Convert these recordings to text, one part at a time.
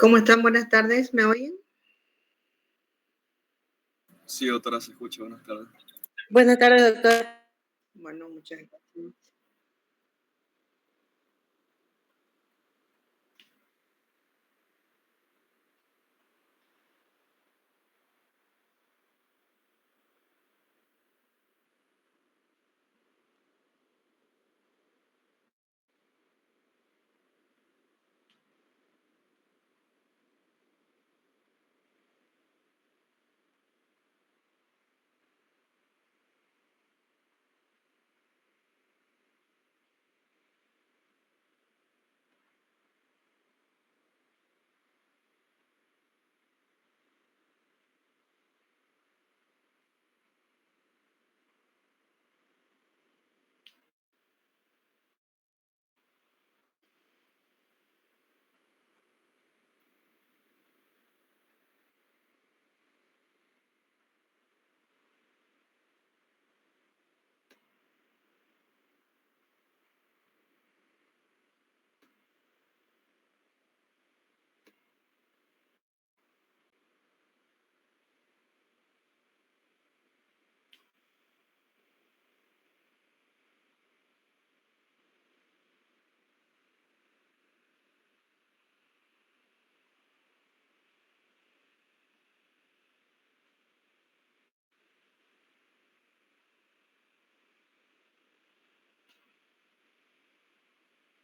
¿Cómo están? Buenas tardes, ¿me oyen? Sí, doctora, se escucha. Buenas tardes. Buenas tardes, doctora. Bueno, muchas gracias.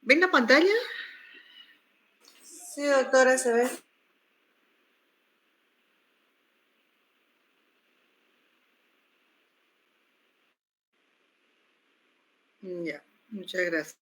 ¿Ven la pantalla? Sí, doctora, se ve. Ya, muchas gracias.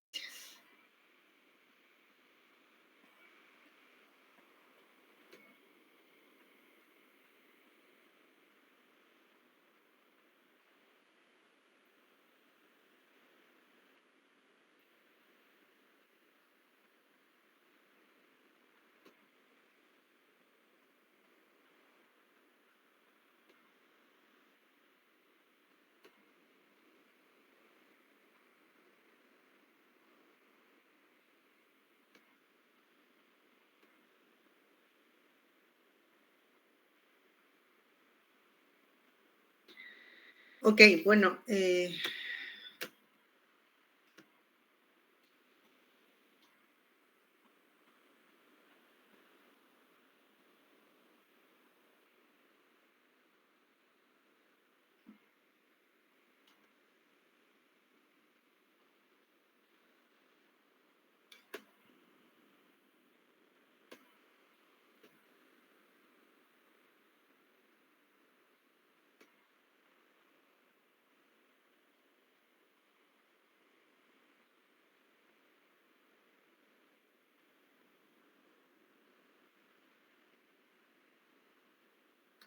Ok, bueno,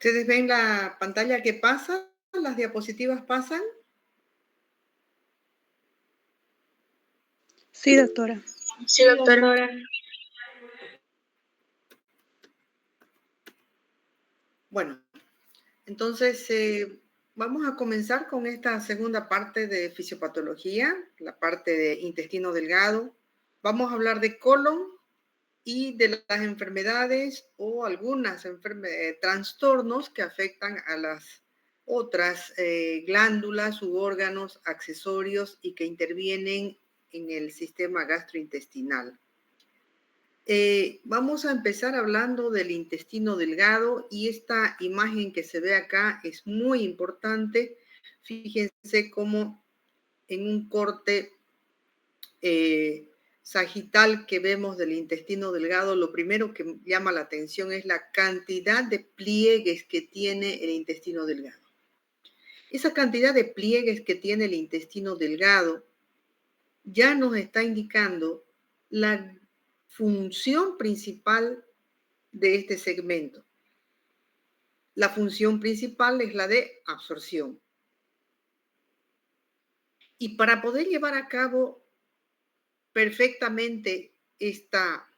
¿ustedes ven la pantalla que pasa? ¿Las diapositivas pasan? Sí, doctora. Sí, doctora. Bueno, entonces vamos a comenzar con esta segunda parte de fisiopatología, la parte de intestino delgado. Vamos a hablar de colon y de las enfermedades o algunas trastornos que afectan a las otras glándulas u órganos accesorios y que intervienen en el sistema gastrointestinal. Vamos a empezar hablando del intestino delgado y esta imagen que se ve acá es muy importante. Fíjense cómo en un corte sagital que vemos del intestino delgado, lo primero que llama la atención es la cantidad de pliegues que tiene el intestino delgado. Esa cantidad de pliegues que tiene el intestino delgado ya nos está indicando la función principal de este segmento. La función principal es la de absorción. Y para poder llevar a cabo perfectamente esta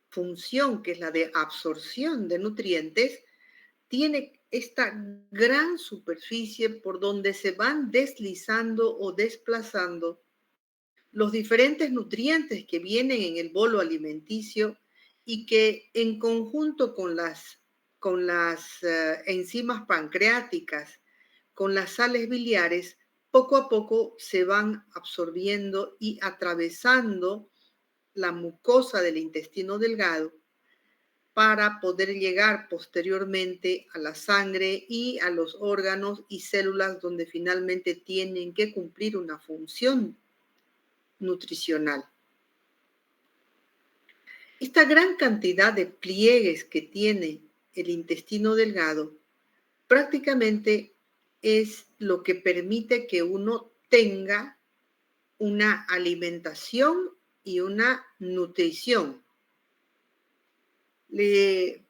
función, que es la de absorción de nutrientes, tiene esta gran superficie por donde se van deslizando o desplazando los diferentes nutrientes que vienen en el bolo alimenticio y que en conjunto con las enzimas pancreáticas, con las sales biliares, poco a poco se van absorbiendo y atravesando la mucosa del intestino delgado para poder llegar posteriormente a la sangre y a los órganos y células donde finalmente tienen que cumplir una función nutricional. Esta gran cantidad de pliegues que tiene el intestino delgado prácticamente es lo que permite que uno tenga una alimentación y una nutrición.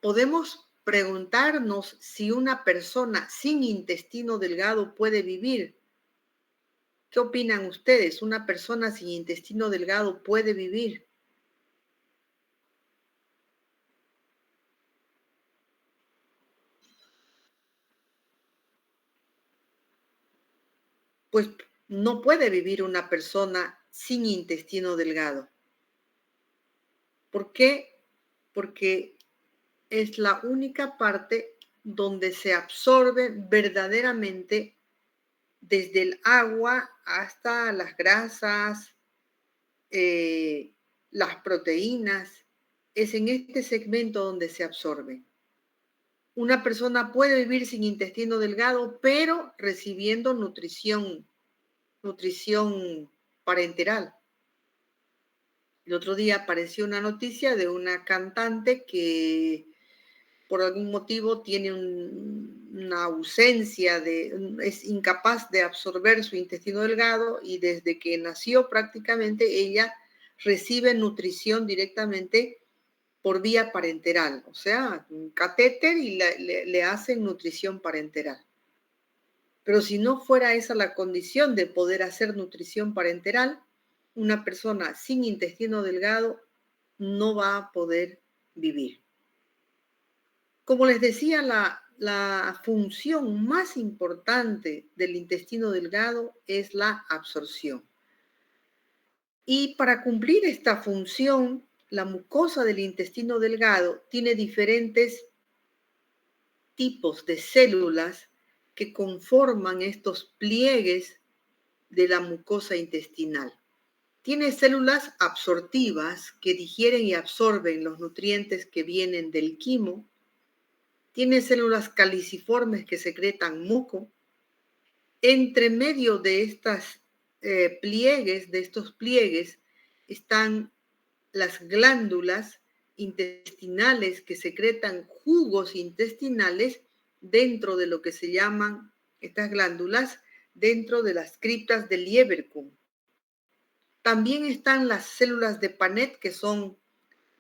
Podemos preguntarnos si una persona sin intestino delgado puede vivir. ¿Qué opinan ustedes? ¿Una persona sin intestino delgado puede vivir? Pues no puede vivir una persona sin intestino delgado. ¿Por qué? Porque es la única parte donde se absorbe verdaderamente desde el agua hasta las grasas, las proteínas. Es en este segmento donde se absorbe. Una persona puede vivir sin intestino delgado, pero recibiendo nutrición parenteral. El otro día apareció una noticia de una cantante que por algún motivo tiene una ausencia, es incapaz de absorber su intestino delgado y desde que nació prácticamente ella recibe nutrición directamente por vía parenteral, o sea, un catéter y le hacen nutrición parenteral. Pero si no fuera esa la condición de poder hacer nutrición parenteral, una persona sin intestino delgado no va a poder vivir. Como les decía, la función más importante del intestino delgado es la absorción. Y para cumplir esta función, la mucosa del intestino delgado tiene diferentes tipos de células que conforman estos pliegues de la mucosa intestinal. Tiene células absortivas que digieren y absorben los nutrientes que vienen del quimo. Tiene células caliciformes que secretan muco. Entre medio de estas pliegues, de estos pliegues, están las glándulas intestinales que secretan jugos intestinales dentro de lo que se llaman estas glándulas, dentro de las criptas del Lieberkühn. También están las células de Paneth, que son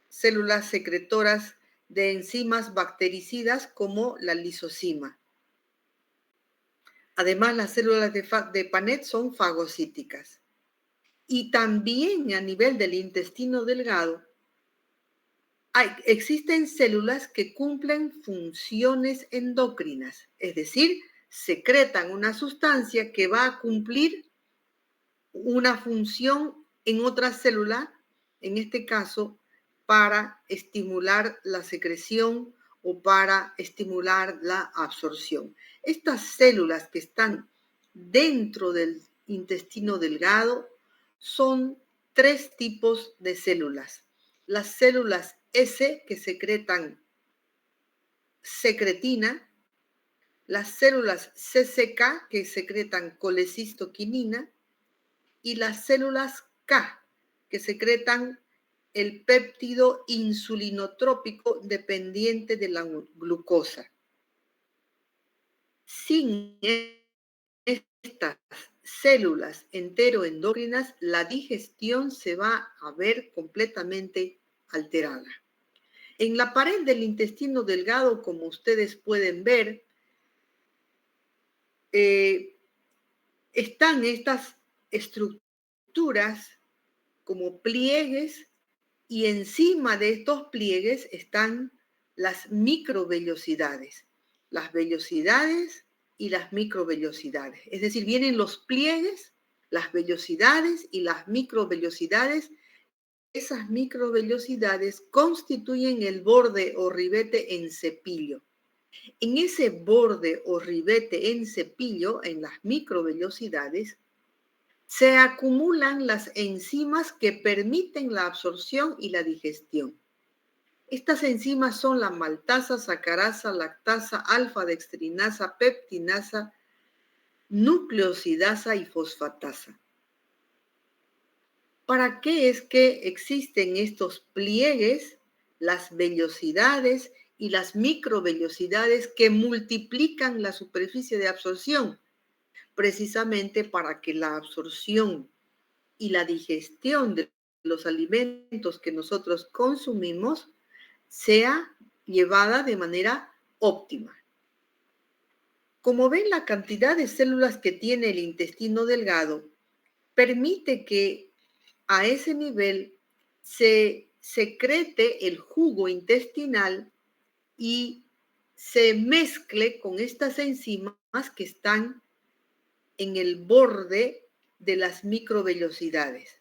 células secretoras de enzimas bactericidas como la lisozima. Además, las células de Paneth son fagocíticas. Y también a nivel del intestino delgado, existen células que cumplen funciones endocrinas, es decir, secretan una sustancia que va a cumplir una función en otra célula, en este caso, para estimular la secreción o para estimular la absorción. Estas células que están dentro del intestino delgado son tres tipos de células. Las células S que secretan secretina, las células CCK que secretan colecistoquinina y las células K que secretan el péptido insulinotrópico dependiente de la glucosa. Sin estas células enteroendocrinas, la digestión se va a ver completamente alterada. En la pared del intestino delgado, como ustedes pueden ver, están estas estructuras como pliegues y encima de estos pliegues están las microvellosidades, las vellosidades y las microvellosidades. Es decir, vienen los pliegues, las vellosidades y las microvellosidades esas microvellosidades constituyen el borde o ribete en cepillo. En ese borde o ribete en cepillo, en las microvellosidades, se acumulan las enzimas que permiten la absorción y la digestión. Estas enzimas son la maltasa, sacarasa, lactasa, alfa-dextrinasa, peptinasa, nucleosidasa y fosfatasa. ¿Para qué es que existen estos pliegues, las vellosidades y las microvellosidades que multiplican la superficie de absorción? Precisamente para que la absorción y la digestión de los alimentos que nosotros consumimos sea llevada de manera óptima. Como ven, la cantidad de células que tiene el intestino delgado permite que a ese nivel se secrete el jugo intestinal y se mezcle con estas enzimas que están en el borde de las microvellosidades.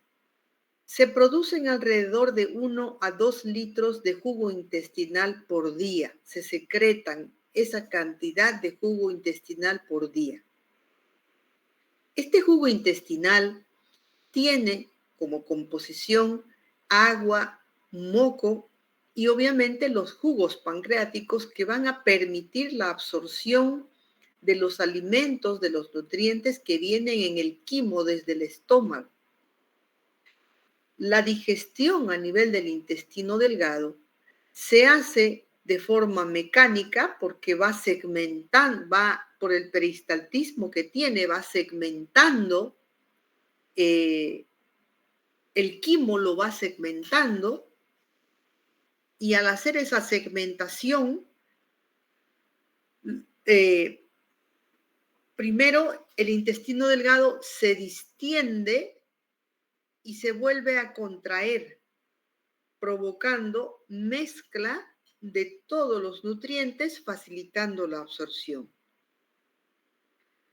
Se producen alrededor de 1 a 2 litros de jugo intestinal por día. Se secretan esa cantidad de jugo intestinal por día. Este jugo intestinal tiene como composición agua, moco y obviamente los jugos pancreáticos que van a permitir la absorción de los alimentos, de los nutrientes que vienen en el quimo desde el estómago. La digestión a nivel del intestino delgado se hace de forma mecánica porque va segmentando, va por el peristaltismo que tiene, va segmentando, el quimo lo va segmentando y al hacer esa segmentación, primero el intestino delgado se distiende y se vuelve a contraer, provocando mezcla de todos los nutrientes, facilitando la absorción.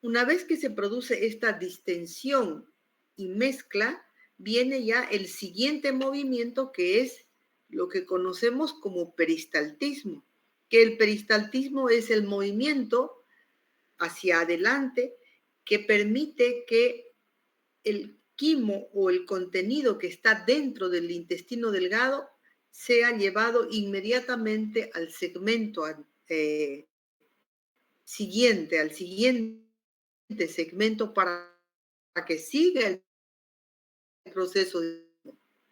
Una vez que se produce esta distensión y mezcla, viene ya el siguiente movimiento, que es lo que conocemos como peristaltismo, que el peristaltismo es el movimiento hacia adelante que permite que el quimo o el contenido que está dentro del intestino delgado sea llevado inmediatamente al segmento siguiente, al siguiente segmento para que siga el proceso.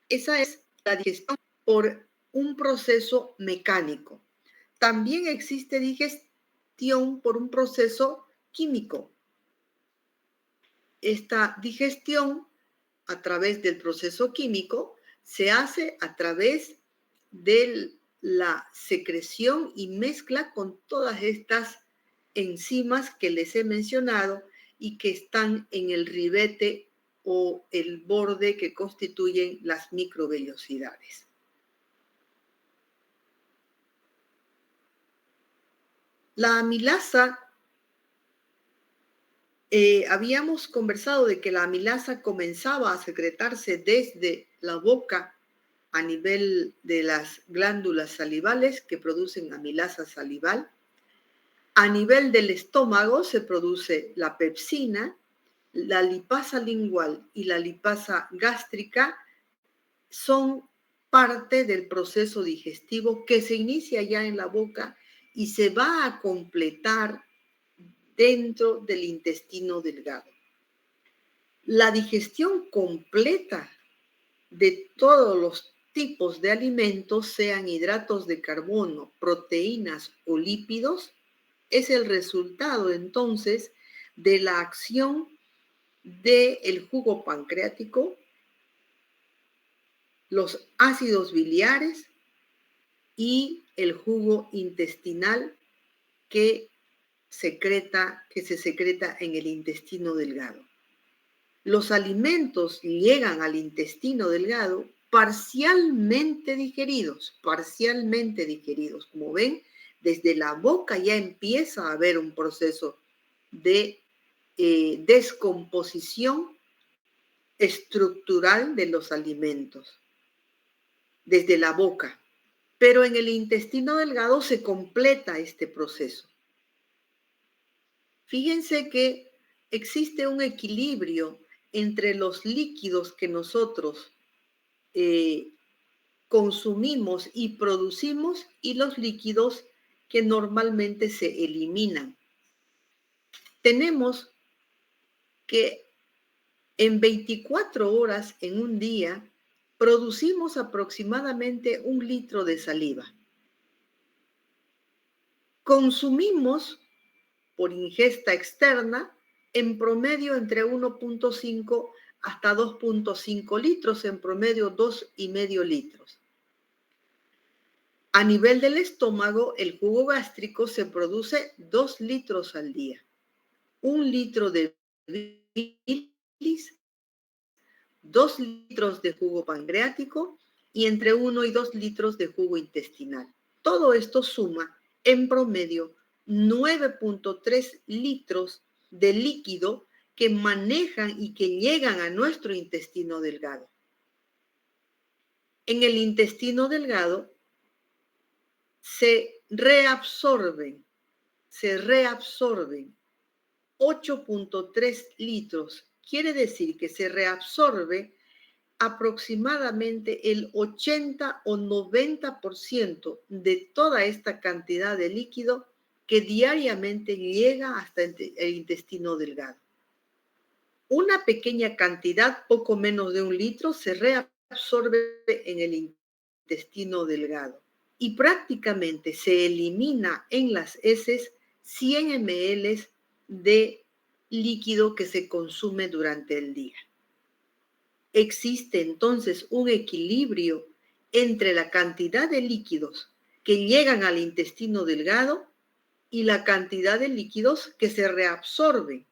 Esa es la digestión por un proceso mecánico. También existe digestión por un proceso químico. Esta digestión a través del proceso químico se hace a través de la secreción y mezcla con todas estas enzimas que les he mencionado y que están en el ribete o el borde que constituyen las microvellosidades. La amilasa, habíamos conversado de que la amilasa comenzaba a secretarse desde la boca a nivel de las glándulas salivales que producen amilasa salival. A nivel del estómago se produce la pepsina, la lipasa lingual y la lipasa gástrica son parte del proceso digestivo que se inicia ya en la boca y se va a completar dentro del intestino delgado. La digestión completa de todos los tipos de alimentos, sean hidratos de carbono, proteínas o lípidos, es el resultado entonces de la acción del jugo pancreático, los ácidos biliares y el jugo intestinal que se secreta en el intestino delgado. Los alimentos llegan al intestino delgado parcialmente digeridos. Como ven, desde la boca ya empieza a haber un proceso de descomposición estructural de los alimentos. desde la boca, pero en el intestino delgado se completa este proceso. Fíjense que existe un equilibrio entre los líquidos que nosotros consumimos y producimos y los líquidos que normalmente se eliminan. Tenemos que en 24 horas en un día producimos aproximadamente 1 litro de saliva. Consumimos por ingesta externa en promedio entre 1.5 hasta 2.5 litros, en promedio 2,5 litros. A nivel del estómago, el jugo gástrico se produce 2 litros al día. 1 litro de bilis, 2 litros de jugo pancreático y entre 1 y 2 litros de jugo intestinal. Todo esto suma en promedio 9.3 litros de líquido que manejan y que llegan a nuestro intestino delgado. En el intestino delgado se reabsorben 8.3 litros. Quiere decir que se reabsorbe aproximadamente el 80 o 90% de toda esta cantidad de líquido que diariamente llega hasta el intestino delgado. Una pequeña cantidad, poco menos de 1 litro, se reabsorbe en el intestino delgado y prácticamente se elimina en las heces 100 ml de líquido que se consume durante el día. Existe entonces un equilibrio entre la cantidad de líquidos que llegan al intestino delgado y la cantidad de líquidos que se reabsorben.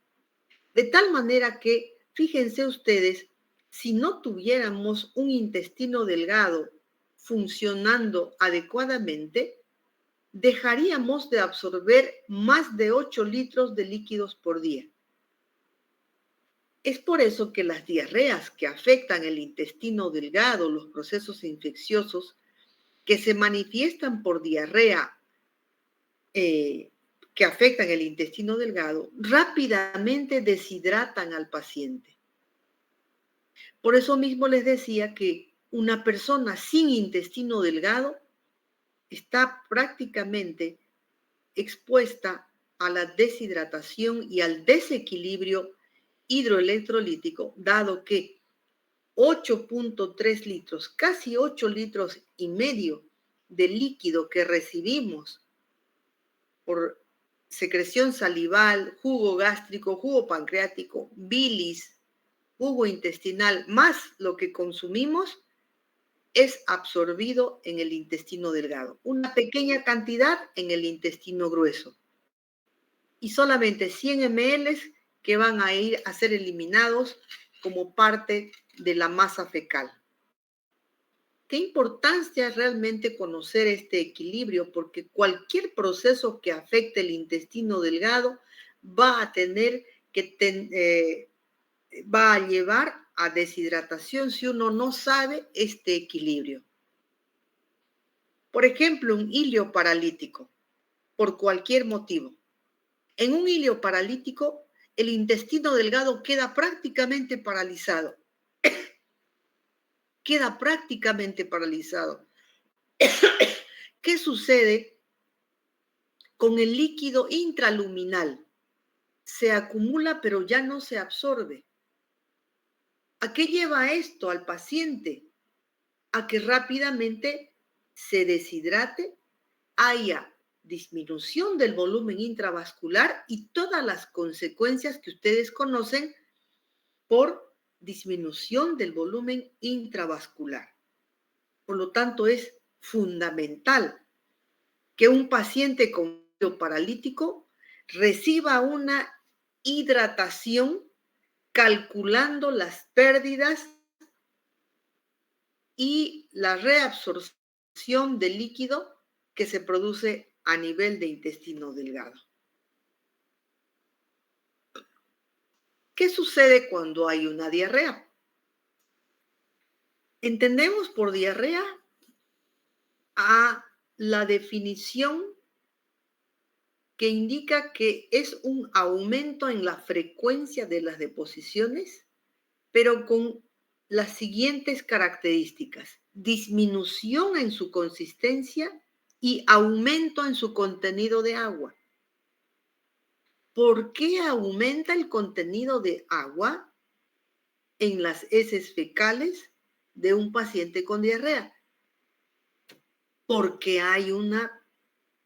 De tal manera que, fíjense ustedes, si no tuviéramos un intestino delgado funcionando adecuadamente, dejaríamos de absorber más de 8 litros de líquidos por día. Es por eso que las diarreas que afectan el intestino delgado, los procesos infecciosos que se manifiestan por diarrea que afectan el intestino delgado, rápidamente deshidratan al paciente. Por eso mismo les decía que una persona sin intestino delgado está prácticamente expuesta a la deshidratación y al desequilibrio hidroelectrolítico, dado que 8.3 litros, casi 8 litros y medio de líquido que recibimos por secreción salival, jugo gástrico, jugo pancreático, bilis, jugo intestinal, más lo que consumimos, es absorbido en el intestino delgado. Una pequeña cantidad en el intestino grueso. Y solamente 100 ml que van a ir a ser eliminados como parte de la masa fecal. Qué importancia es realmente conocer este equilibrio, porque cualquier proceso que afecte el intestino delgado va a tener que va a llevar a deshidratación si uno no sabe este equilibrio. Por ejemplo, un ilio paralítico, por cualquier motivo. En un ilio paralítico, el intestino delgado queda prácticamente paralizado. Queda prácticamente paralizado. ¿Qué sucede con el líquido intraluminal? Se acumula, pero ya no se absorbe. ¿A qué lleva esto al paciente? A que rápidamente se deshidrate, haya disminución del volumen intravascular y todas las consecuencias que ustedes conocen por disminución del volumen intravascular. Por lo tanto, es fundamental que un paciente con ilio paralítico reciba una hidratación calculando las pérdidas y la reabsorción de líquido que se produce a nivel de intestino delgado. ¿Qué sucede cuando hay una diarrea? Entendemos por diarrea a la definición que indica que es un aumento en la frecuencia de las deposiciones, pero con las siguientes características: disminución en su consistencia y aumento en su contenido de agua. ¿Por qué aumenta el contenido de agua en las heces fecales de un paciente con diarrea? Porque hay una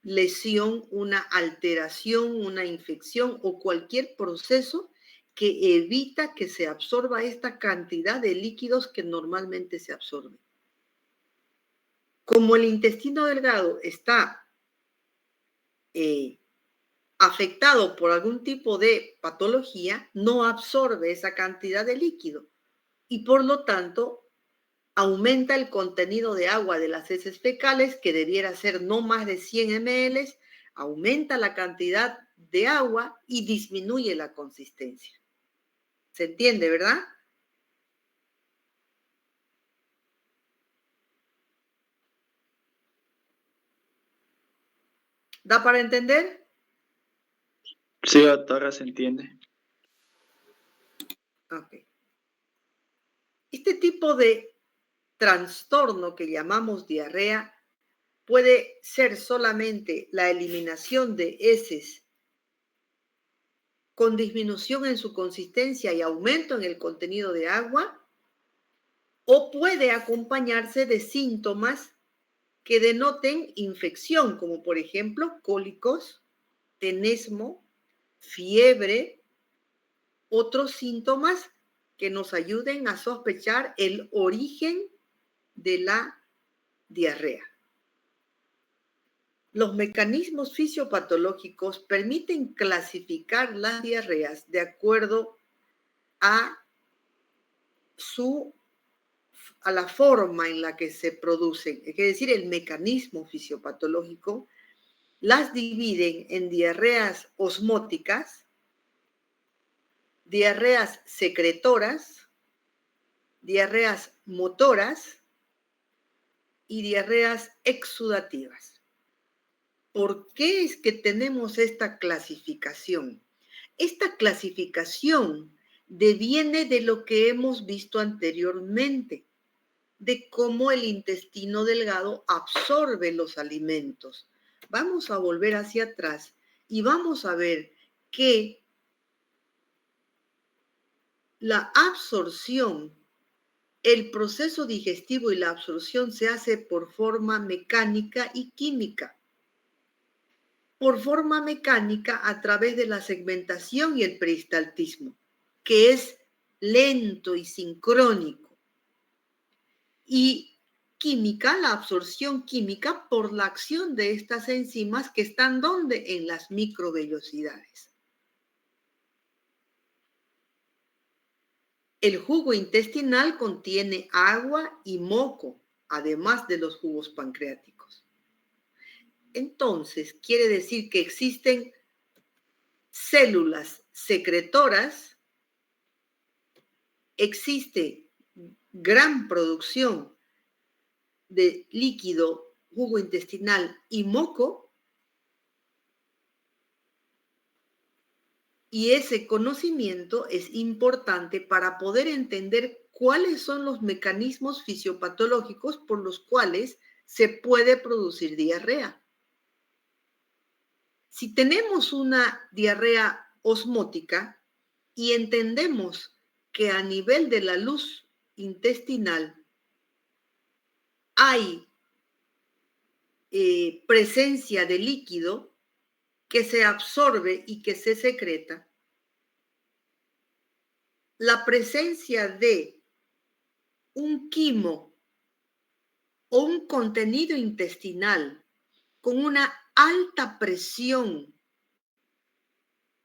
lesión, una alteración, una infección o cualquier proceso que evita que se absorba esta cantidad de líquidos que normalmente se absorben. Como el intestino delgado está afectado por algún tipo de patología, no absorbe esa cantidad de líquido y por lo tanto aumenta el contenido de agua de las heces fecales, que debiera ser no más de 100 ml, aumenta la cantidad de agua y disminuye la consistencia. ¿Se entiende, verdad? ¿Da para entender? Sí, doctora, se entiende. Ok. Este tipo de trastorno que llamamos diarrea puede ser solamente la eliminación de heces con disminución en su consistencia y aumento en el contenido de agua, o puede acompañarse de síntomas que denoten infección, como por ejemplo cólicos, tenesmo, fiebre, otros síntomas que nos ayuden a sospechar el origen de la diarrea. Los mecanismos fisiopatológicos permiten clasificar las diarreas de acuerdo a la forma en la que se producen, es decir, el mecanismo fisiopatológico las dividen en diarreas osmóticas, diarreas secretoras, diarreas motoras y diarreas exudativas. ¿Por qué es que tenemos esta clasificación? Esta clasificación deviene de lo que hemos visto anteriormente, de cómo el intestino delgado absorbe los alimentos. Vamos a volver hacia atrás y vamos a ver que la absorción, el proceso digestivo y la absorción se hace por forma mecánica y química. Por forma mecánica a través de la segmentación y el peristaltismo, que es lento y sincrónico. Y química, la absorción química por la acción de estas enzimas que están ¿dónde? En las microvellosidades. El jugo intestinal contiene agua y moco, además de los jugos pancreáticos. Entonces, quiere decir que existen células secretoras, existe gran producción de líquido, jugo intestinal y moco, y ese conocimiento es importante para poder entender cuáles son los mecanismos fisiopatológicos por los cuales se puede producir diarrea. Si tenemos una diarrea osmótica y entendemos que a nivel de la luz intestinal hay presencia de líquido que se absorbe y que se secreta, la presencia de un quimo o un contenido intestinal con una alta presión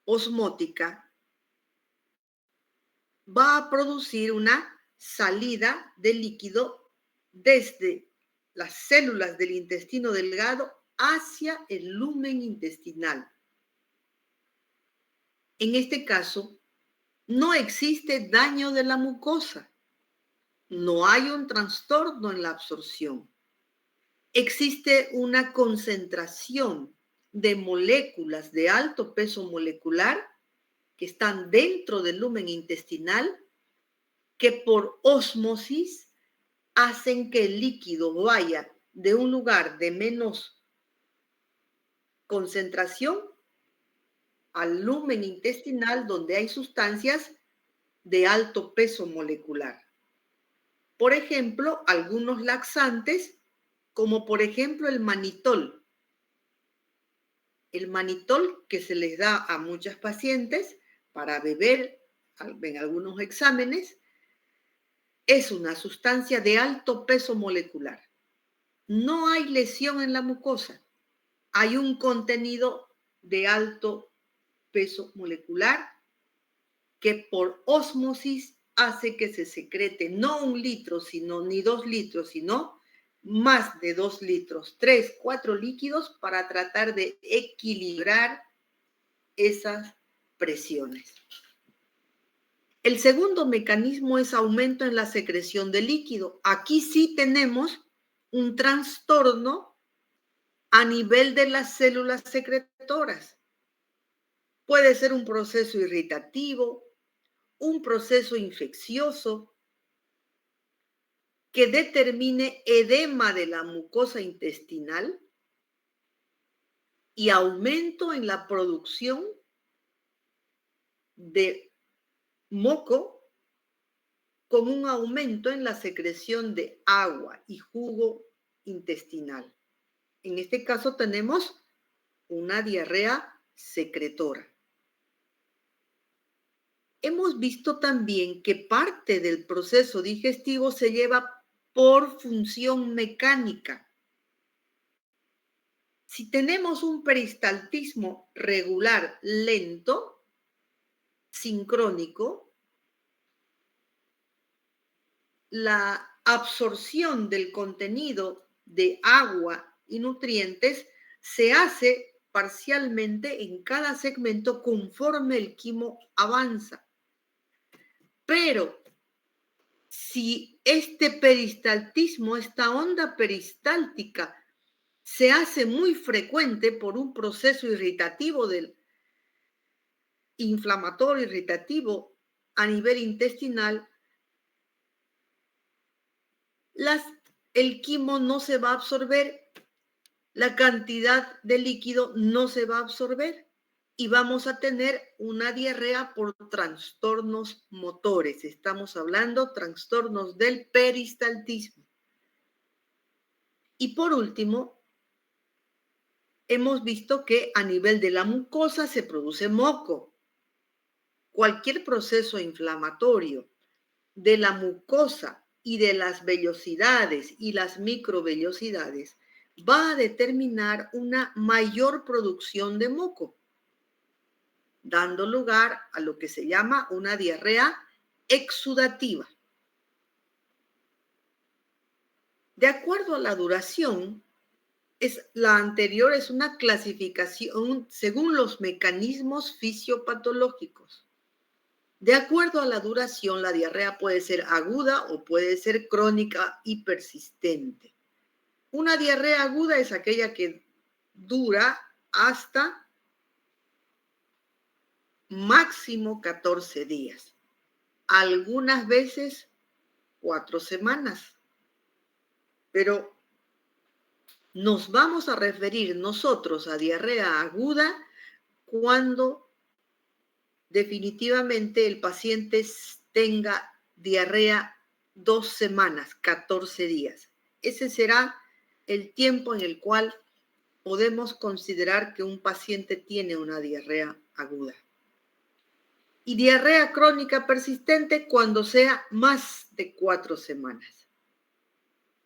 osmótica va a producir una salida de líquido desde las células del intestino delgado hacia el lumen intestinal. En este caso, no existe daño de la mucosa, no hay un trastorno en la absorción. existe una concentración de moléculas de alto peso molecular que están dentro del lumen intestinal que por ósmosis hacen que el líquido vaya de un lugar de menos concentración al lumen intestinal donde hay sustancias de alto peso molecular. Por ejemplo, algunos laxantes, como por ejemplo el manitol. El manitol que se les da a muchas pacientes para beber en algunos exámenes es una sustancia de alto peso molecular. No hay lesión en la mucosa. Hay un contenido de alto peso molecular que por ósmosis hace que se secrete no 1 litro, ni 2 litros, sino más de 2 litros, 3, 4 líquidos para tratar de equilibrar esas presiones. El segundo mecanismo es aumento en la secreción de líquido. Aquí sí tenemos un trastorno a nivel de las células secretoras. Puede ser un proceso irritativo, un proceso infeccioso que determine edema de la mucosa intestinal y aumento en la producción de moco con un aumento en la secreción de agua y jugo intestinal. En este caso tenemos una diarrea secretora. Hemos visto también que parte del proceso digestivo se lleva por función mecánica. Si tenemos un peristaltismo regular lento, sincrónico, la absorción del contenido de agua y nutrientes se hace parcialmente en cada segmento conforme el quimo avanza. Pero si este peristaltismo, esta onda peristáltica, se hace muy frecuente por un proceso irritativo inflamatorio irritativo a nivel intestinal, el quimo no se va a absorber, la cantidad de líquido no se va a absorber y vamos a tener una diarrea por trastornos motores. Estamos hablando trastornos del peristaltismo. Y por último, hemos visto que a nivel de la mucosa se produce moco. Cualquier proceso inflamatorio de la mucosa y de las vellosidades y las microvellosidades va a determinar una mayor producción de moco, dando lugar a lo que se llama una diarrea exudativa. De acuerdo a la duración, la anterior es una clasificación según los mecanismos fisiopatológicos. De acuerdo a la duración, la diarrea puede ser aguda o puede ser crónica y persistente. Una diarrea aguda es aquella que dura hasta máximo 14 días. Algunas veces 4 semanas. Pero nos vamos a referir nosotros a diarrea aguda cuando definitivamente el paciente tenga diarrea 2 semanas, 14 días. Ese será el tiempo en el cual podemos considerar que un paciente tiene una diarrea aguda. Y diarrea crónica persistente cuando sea más de 4 semanas.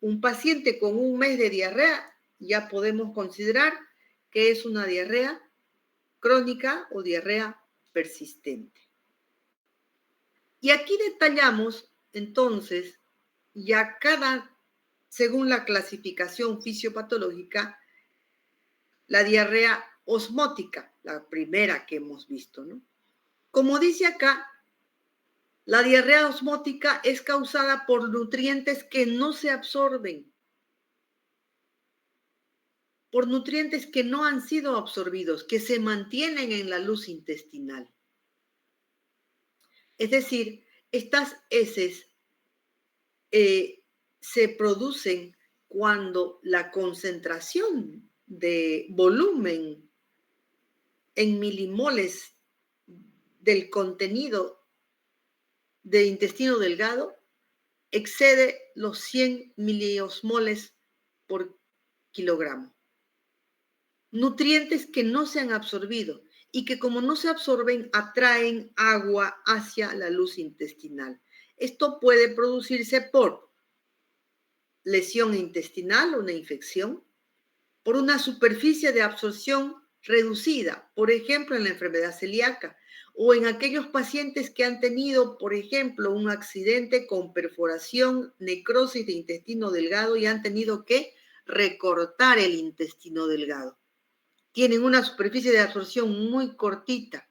Un paciente con 1 mes de diarrea ya podemos considerar que es una diarrea crónica o diarrea persistente. Y aquí detallamos entonces ya según la clasificación fisiopatológica, la diarrea osmótica, la primera que hemos visto, ¿no? Como dice acá, la diarrea osmótica es causada por nutrientes que no se absorben. por nutrientes que no han sido absorbidos, que se mantienen en la luz intestinal. Es decir, estas heces se producen cuando la concentración de volumen en milimoles del contenido de intestino delgado excede los 100 miliosmoles por kilogramo. Nutrientes que no se han absorbido y que como no se absorben atraen agua hacia la luz intestinal. Esto puede producirse por lesión intestinal, una infección, por una superficie de absorción reducida, por ejemplo, en la enfermedad celíaca, o en aquellos pacientes que han tenido, por ejemplo, un accidente con perforación, necrosis de intestino delgado y han tenido que recortar el intestino delgado. Tienen una superficie de absorción muy cortita.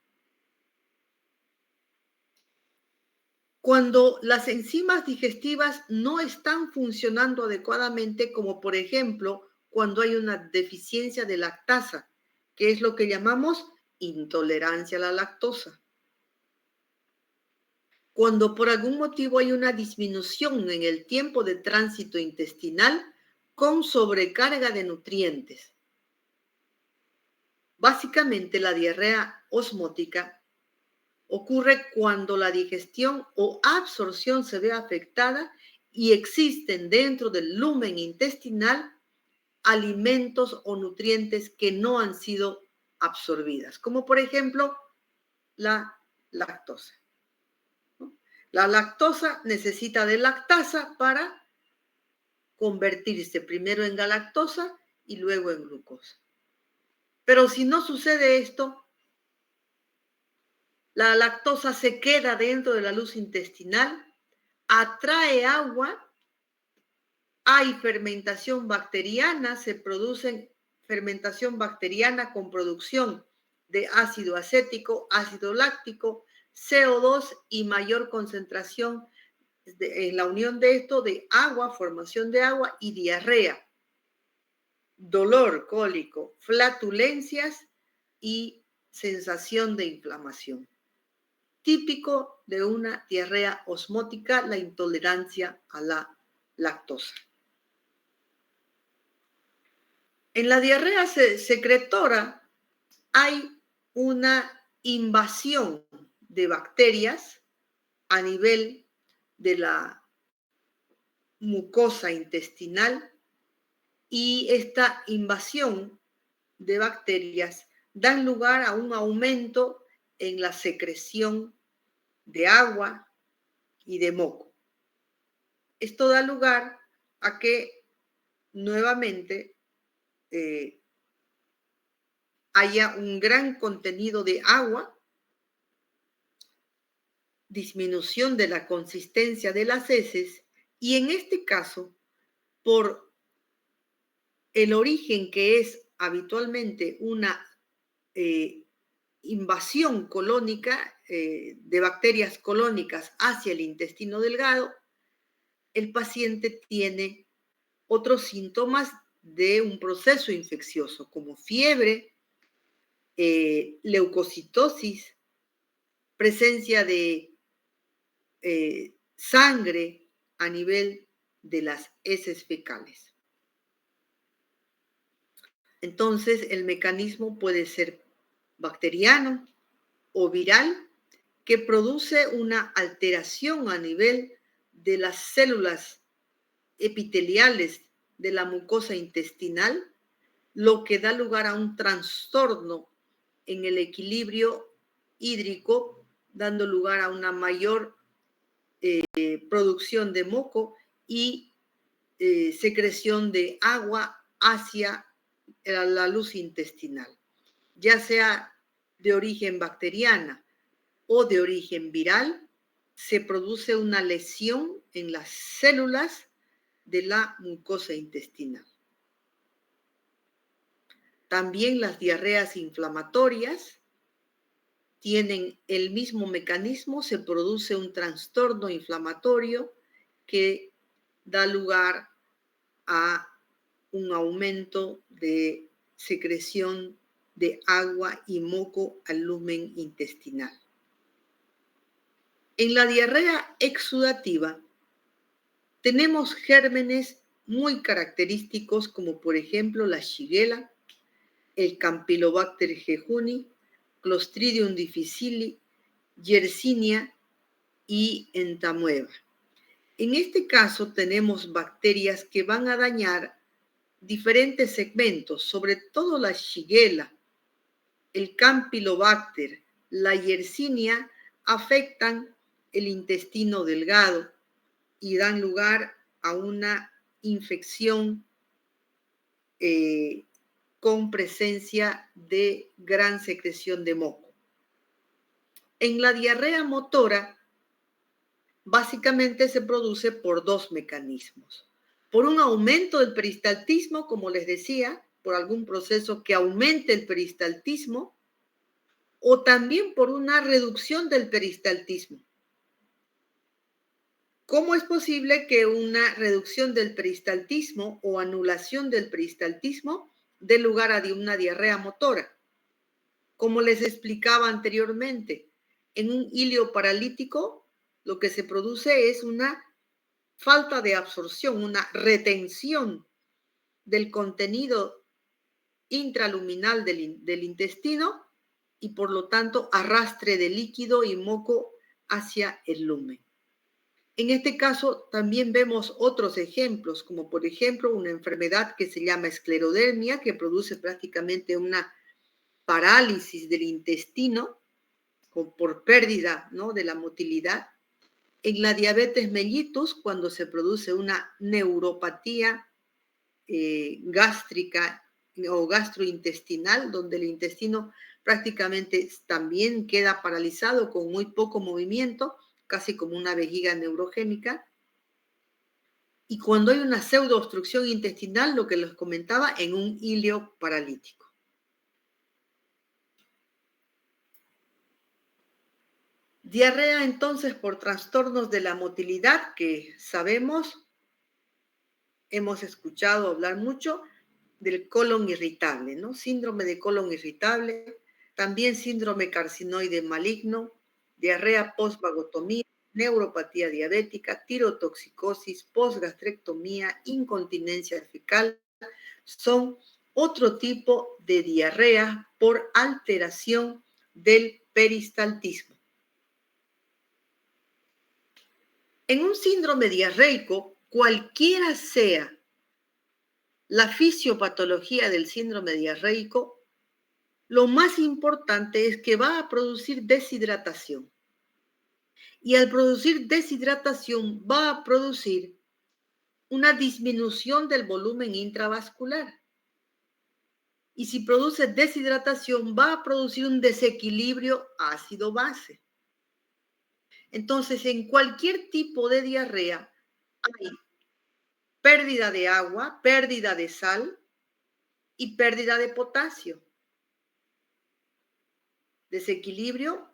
Cuando las enzimas digestivas no están funcionando adecuadamente, como por ejemplo cuando hay una deficiencia de lactasa, que es lo que llamamos intolerancia a la lactosa. Cuando por algún motivo hay una disminución en el tiempo de tránsito intestinal con sobrecarga de nutrientes. Básicamente la diarrea osmótica ocurre cuando la digestión o absorción se ve afectada y existen dentro del lumen intestinal alimentos o nutrientes que no han sido absorbidas, como por ejemplo la lactosa. La lactosa necesita de lactasa para convertirse primero en galactosa y luego en glucosa. Pero si no sucede esto, la lactosa se queda dentro de la luz intestinal, atrae agua, hay fermentación bacteriana, se produce fermentación bacteriana con producción de ácido acético, ácido láctico, CO2 y mayor concentración en la unión de esto de agua, formación de agua y diarrea, dolor cólico, flatulencias y sensación de inflamación. Típico de una diarrea osmótica, la intolerancia a la lactosa. En la diarrea secretora hay una invasión de bacterias a nivel de la mucosa intestinal y esta invasión de bacterias da lugar a un aumento en la secreción de agua y de moco. Esto da lugar a que nuevamente haya un gran contenido de agua, disminución de la consistencia de las heces y en este caso, por el origen que es habitualmente una invasión colónica de bacterias colónicas hacia el intestino delgado, el paciente tiene otros síntomas de un proceso infeccioso como fiebre, leucocitosis, presencia de sangre a nivel de las heces fecales. Entonces, el mecanismo puede ser bacteriano o viral que produce una alteración a nivel de las células epiteliales de la mucosa intestinal, lo que da lugar a un trastorno en el equilibrio hídrico, dando lugar a una mayor producción de moco y secreción de agua hacia la luz intestinal, ya sea de origen bacteriana o de origen viral, se produce una lesión en las células de la mucosa intestinal. También las diarreas inflamatorias tienen el mismo mecanismo, se produce un trastorno inflamatorio que da lugar a un aumento de secreción de agua y moco al lumen intestinal. En la diarrea exudativa tenemos gérmenes muy característicos como por ejemplo la Shigella, el Campylobacter jejuni, Clostridium difficile, Yersinia y Entamoeba. En este caso tenemos bacterias que van a dañar diferentes segmentos, sobre todo la Shigella, el Campylobacter, la Yersinia, afectan el intestino delgado y dan lugar a una infección con presencia de gran secreción de moco. En la diarrea motora, básicamente se produce por dos mecanismos. Por un aumento del peristaltismo, como les decía, por algún proceso que aumente el peristaltismo, o también por una reducción del peristaltismo. ¿Cómo es posible que una reducción del peristaltismo o anulación del peristaltismo dé lugar a una diarrea motora? Como les explicaba anteriormente, en un hilio paralítico lo que se produce es una falta de absorción, una retención del contenido intraluminal del intestino y por lo tanto arrastre de líquido y moco hacia el lumen. En este caso también vemos otros ejemplos, como por ejemplo una enfermedad que se llama esclerodermia, que produce prácticamente una parálisis del intestino por pérdida, ¿no?, de la motilidad. En la diabetes mellitus, cuando se produce una neuropatía gástrica o gastrointestinal, donde el intestino prácticamente también queda paralizado con muy poco movimiento, casi como una vejiga neurogénica. Y cuando hay una pseudoobstrucción intestinal, lo que les comentaba, en un hilio paralítico. Diarrea entonces por trastornos de la motilidad, que sabemos, hemos escuchado hablar mucho del colon irritable, ¿no? Síndrome de colon irritable, también síndrome carcinoide maligno, diarrea postvagotomía, neuropatía diabética, tirotoxicosis, postgastrectomía, incontinencia fecal, son otro tipo de diarrea por alteración del peristaltismo. En un síndrome diarreico, cualquiera sea la fisiopatología del síndrome diarreico, lo más importante es que va a producir deshidratación. Y al producir deshidratación va a producir una disminución del volumen intravascular. Y si produce deshidratación, va a producir un desequilibrio ácido-base. Entonces, en cualquier tipo de diarrea hay pérdida de agua, pérdida de sal y pérdida de potasio. Desequilibrio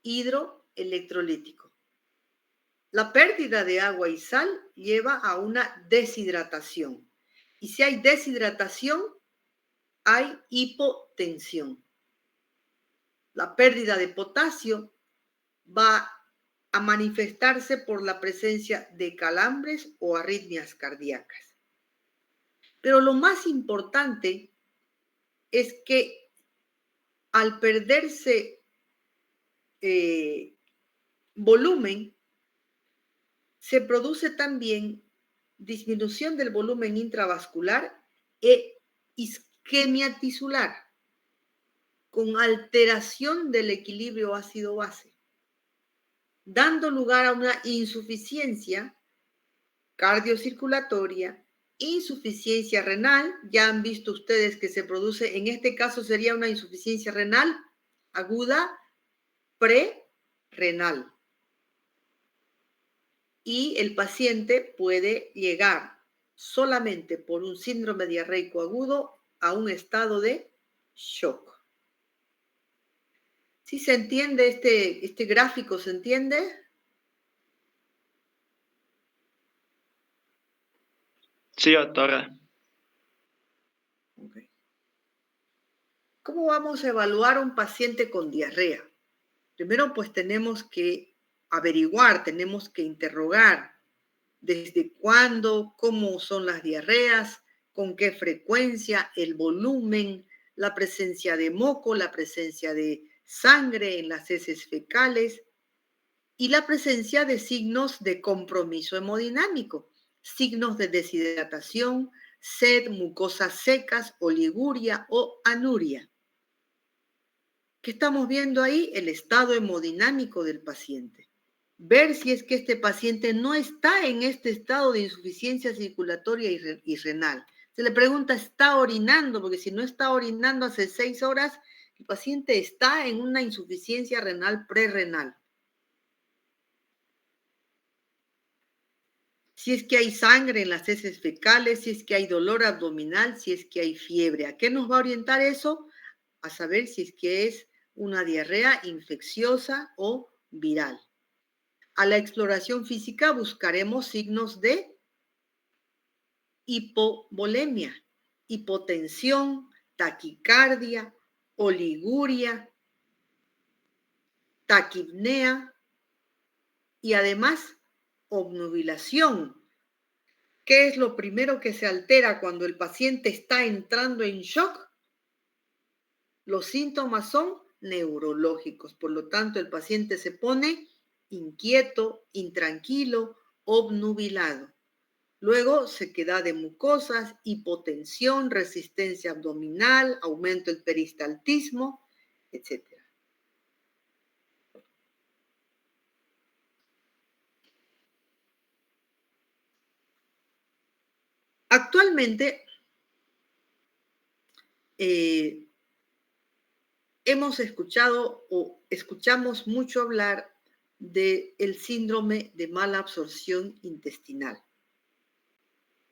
hidroelectrolítico. La pérdida de agua y sal lleva a una deshidratación. Y si hay deshidratación, hay hipotensión. La pérdida de potasio va a manifestarse por la presencia de calambres o arritmias cardíacas. Pero lo más importante es que al perderse volumen, se produce también disminución del volumen intravascular e isquemia tisular, con alteración del equilibrio ácido-base, dando lugar a una insuficiencia cardiocirculatoria, insuficiencia renal. Ya han visto ustedes que se produce, en este caso sería una insuficiencia renal aguda prerrenal. Y el paciente puede llegar solamente por un síndrome diarreico agudo a un estado de shock. ¿Sí se entiende este gráfico? ¿Se entiende? Sí, doctora. Okay. ¿Cómo vamos a evaluar a un paciente con diarrea? Primero, pues tenemos que averiguar, tenemos que interrogar desde cuándo, cómo son las diarreas, con qué frecuencia, el volumen, la presencia de moco, la presencia de sangre en las heces fecales y la presencia de signos de compromiso hemodinámico, signos de deshidratación, sed, mucosas secas, oliguria o anuria. ¿Qué estamos viendo ahí? El estado hemodinámico del paciente. Ver si es que este paciente no está en este estado de insuficiencia circulatoria y renal. Se le pregunta, ¿está orinando? Porque si no está orinando hace 6 horas, el paciente está en una insuficiencia renal prerrenal. Si es que hay sangre en las heces fecales, si es que hay dolor abdominal, si es que hay fiebre. ¿A qué nos va a orientar eso? A saber si es que es una diarrea infecciosa o viral. A la exploración física buscaremos signos de hipovolemia, hipotensión, taquicardia, oliguria, taquipnea y además obnubilación. ¿Qué es lo primero que se altera cuando el paciente está entrando en shock? Los síntomas son neurológicos, por lo tanto el paciente se pone inquieto, intranquilo, obnubilado. Luego sequedad de mucosas, hipotensión, resistencia abdominal, aumento del peristaltismo, etc. Actualmente hemos escuchado o escuchamos mucho hablar del síndrome de mala absorción intestinal.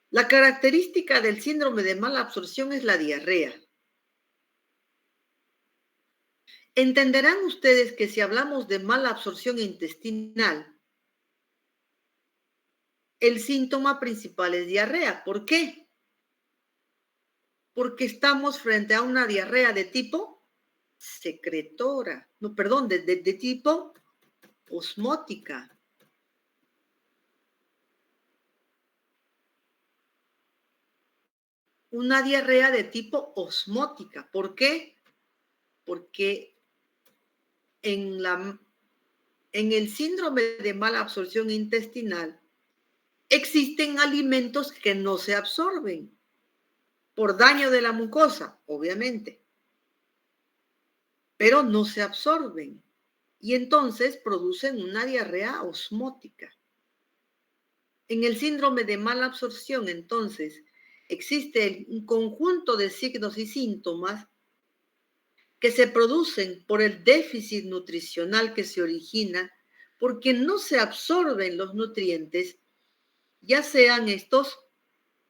La característica del síndrome de mala absorción es la diarrea. Entenderán ustedes que si hablamos de mala absorción intestinal, el síntoma principal es diarrea. ¿Por qué? Porque estamos frente a una diarrea de tipo secretora, de tipo osmótica. Una diarrea de tipo osmótica. ¿Por qué? Porque en el síndrome de mala absorción intestinal existen alimentos que no se absorben por daño de la mucosa, obviamente, pero no se absorben y entonces producen una diarrea osmótica. En el síndrome de mala absorción, entonces, existe un conjunto de signos y síntomas que se producen por el déficit nutricional que se origina porque no se absorben los nutrientes, ya sean estos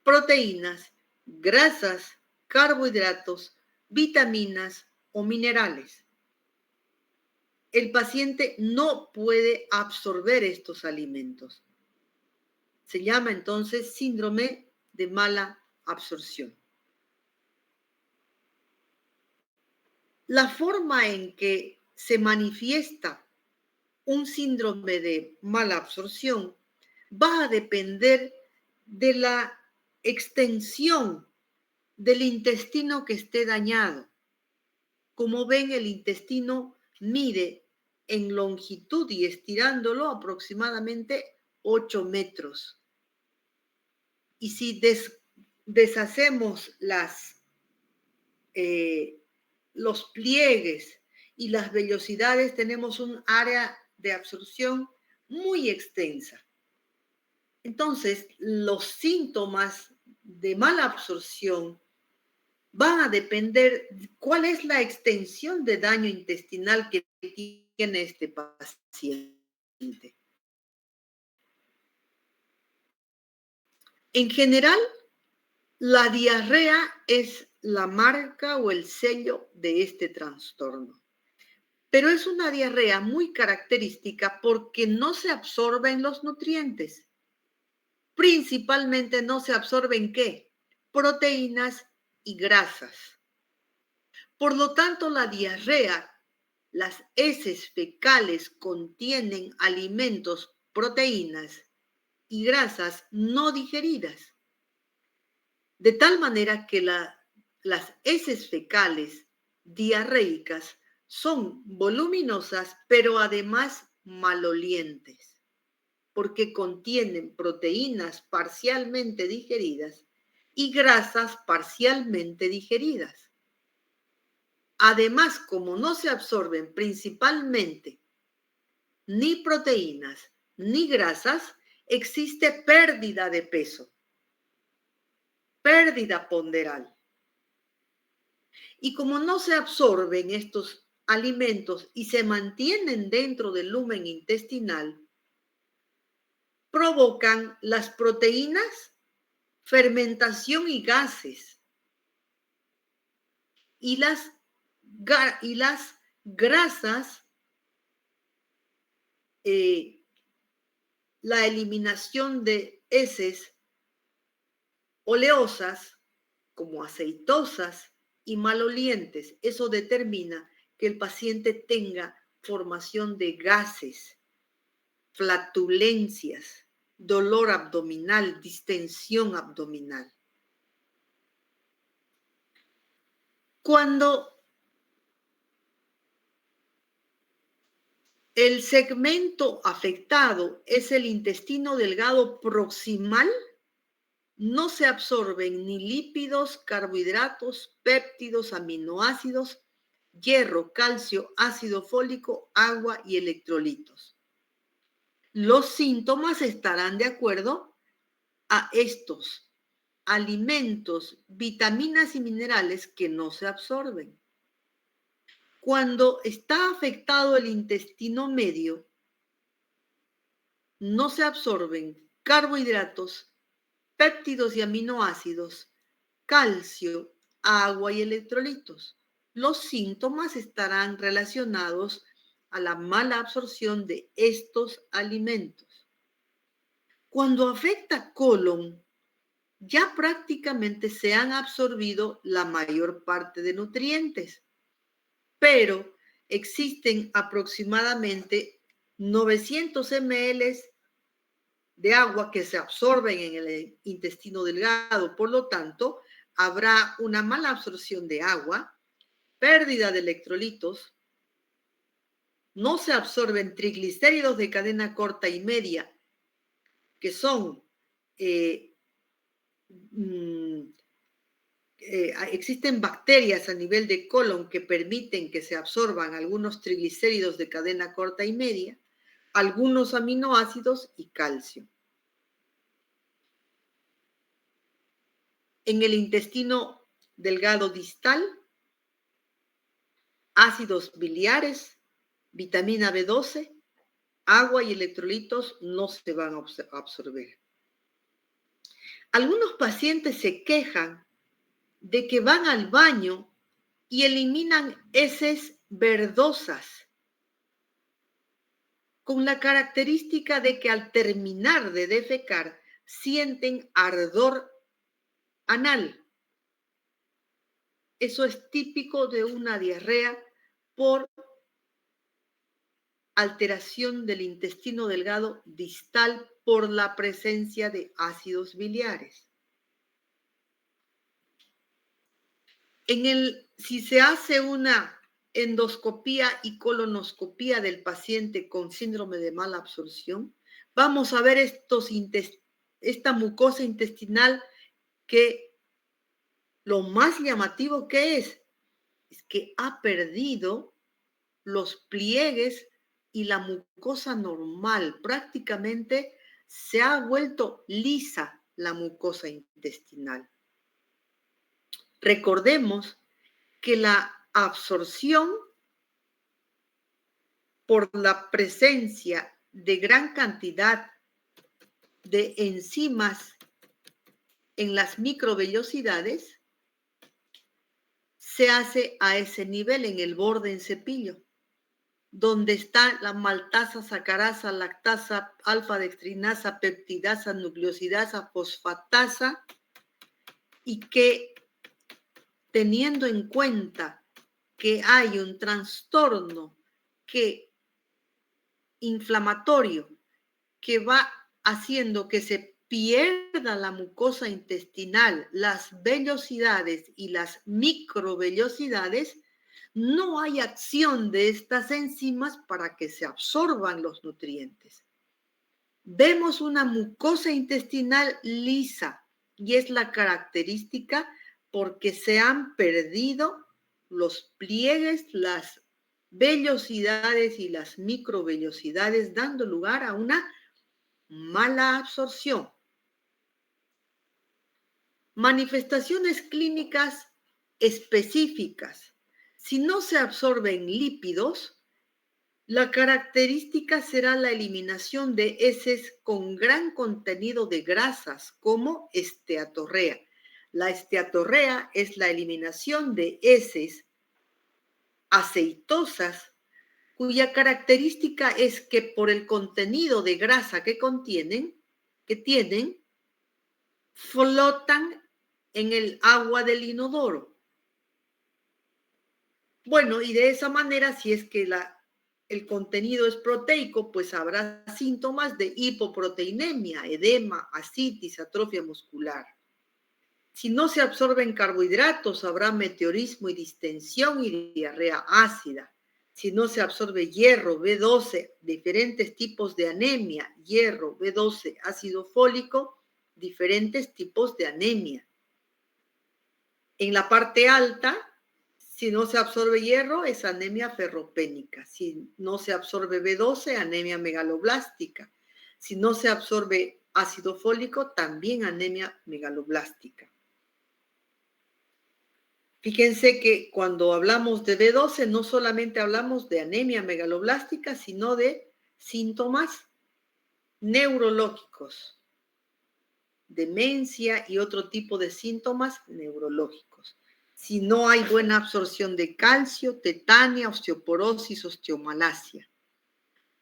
proteínas, grasas, carbohidratos, vitaminas o minerales. El paciente no puede absorber estos alimentos. Se llama entonces síndrome de mala absorción. La forma en que se manifiesta un síndrome de mala absorción va a depender de la extensión del intestino que esté dañado. Como ven, el intestino mide en longitud y estirándolo aproximadamente 8 metros. Y si deshacemos los pliegues y las vellosidades, tenemos un área de absorción muy extensa. Entonces, los síntomas de mala absorción van a depender de cuál es la extensión de daño intestinal que tiene este paciente. En general, la diarrea es la marca o el sello de este trastorno. Pero es una diarrea muy característica porque no se absorben los nutrientes. Principalmente no se absorben ¿qué? Proteínas y grasas. Por lo tanto, la diarrea, las heces fecales contienen alimentos, proteínas y grasas no digeridas, de tal manera que las heces fecales diarreicas son voluminosas, pero además malolientes, porque contienen proteínas parcialmente digeridas y grasas parcialmente digeridas. Además, como no se absorben principalmente ni proteínas ni grasas, existe pérdida de peso, pérdida ponderal. Y como no se absorben estos alimentos y se mantienen dentro del lumen intestinal, provocan las proteínas fermentación y gases. Y las grasas, la eliminación de heces oleosas como aceitosas y malolientes. Eso determina que el paciente tenga formación de gases, flatulencias, dolor abdominal, distensión abdominal. Cuando el segmento afectado es el intestino delgado proximal, no se absorben ni lípidos, carbohidratos, péptidos, aminoácidos, hierro, calcio, ácido fólico, agua y electrolitos. Los síntomas estarán de acuerdo a estos alimentos, vitaminas y minerales que no se absorben. Cuando está afectado el intestino medio, no se absorben carbohidratos, péptidos y aminoácidos, calcio, agua y electrolitos. Los síntomas estarán relacionados a la mala absorción de estos alimentos. Cuando afecta colon, ya prácticamente se han absorbido la mayor parte de nutrientes, pero existen aproximadamente 900 ml de agua que se absorben en el intestino delgado. Por lo tanto, habrá una mala absorción de agua, pérdida de electrolitos, no se absorben triglicéridos de cadena corta y media, que son, existen bacterias a nivel de colon que permiten que se absorban algunos triglicéridos de cadena corta y media, algunos aminoácidos y calcio. En el intestino delgado distal, ácidos biliares, vitamina B12, agua y electrolitos no se van a absorber. Algunos pacientes se quejan de que van al baño y eliminan heces verdosas, con la característica de que al terminar de defecar sienten ardor anal. Eso es típico de una diarrea por alteración del intestino delgado distal por la presencia de ácidos biliares. Si se hace una endoscopía y colonoscopía del paciente con síndrome de mala absorción, vamos a ver esta mucosa intestinal que lo más llamativo que es que ha perdido los pliegues y la mucosa normal. Prácticamente se ha vuelto lisa la mucosa intestinal. Recordemos que la absorción por la presencia de gran cantidad de enzimas en las microvellosidades se hace a ese nivel, en el borde en cepillo, donde está la maltasa, sacarasa, lactasa, alfa-dextrinasa, peptidasa, nucleosidasa, fosfatasa, y que teniendo en cuenta que hay un trastorno inflamatorio que va haciendo que se pierda la mucosa intestinal, las vellosidades y las microvellosidades, no hay acción de estas enzimas para que se absorban los nutrientes. Vemos una mucosa intestinal lisa y es la característica porque se han perdido los pliegues, las vellosidades y las microvellosidades, dando lugar a una mala absorción. Manifestaciones clínicas específicas. Si no se absorben lípidos, la característica será la eliminación de heces con gran contenido de grasas, como esteatorrea. La esteatorrea es la eliminación de heces aceitosas, cuya característica es que por el contenido de grasa que tienen, flotan en el agua del inodoro. Bueno, y de esa manera, si es que el contenido es proteico, pues habrá síntomas de hipoproteinemia, edema, ascitis, atrofia muscular. Si no se absorben carbohidratos, habrá meteorismo y distensión y diarrea ácida. Si no se absorbe hierro, B12, diferentes tipos de anemia, hierro, B12, ácido fólico, diferentes tipos de anemia. En la parte alta, si no se absorbe hierro, es anemia ferropénica. Si no se absorbe B12, anemia megaloblástica. Si no se absorbe ácido fólico, también anemia megaloblástica. Fíjense que cuando hablamos de B12, no solamente hablamos de anemia megaloblástica, sino de síntomas neurológicos, demencia y otro tipo de síntomas neurológicos. Si no hay buena absorción de calcio, tetania, osteoporosis, osteomalacia.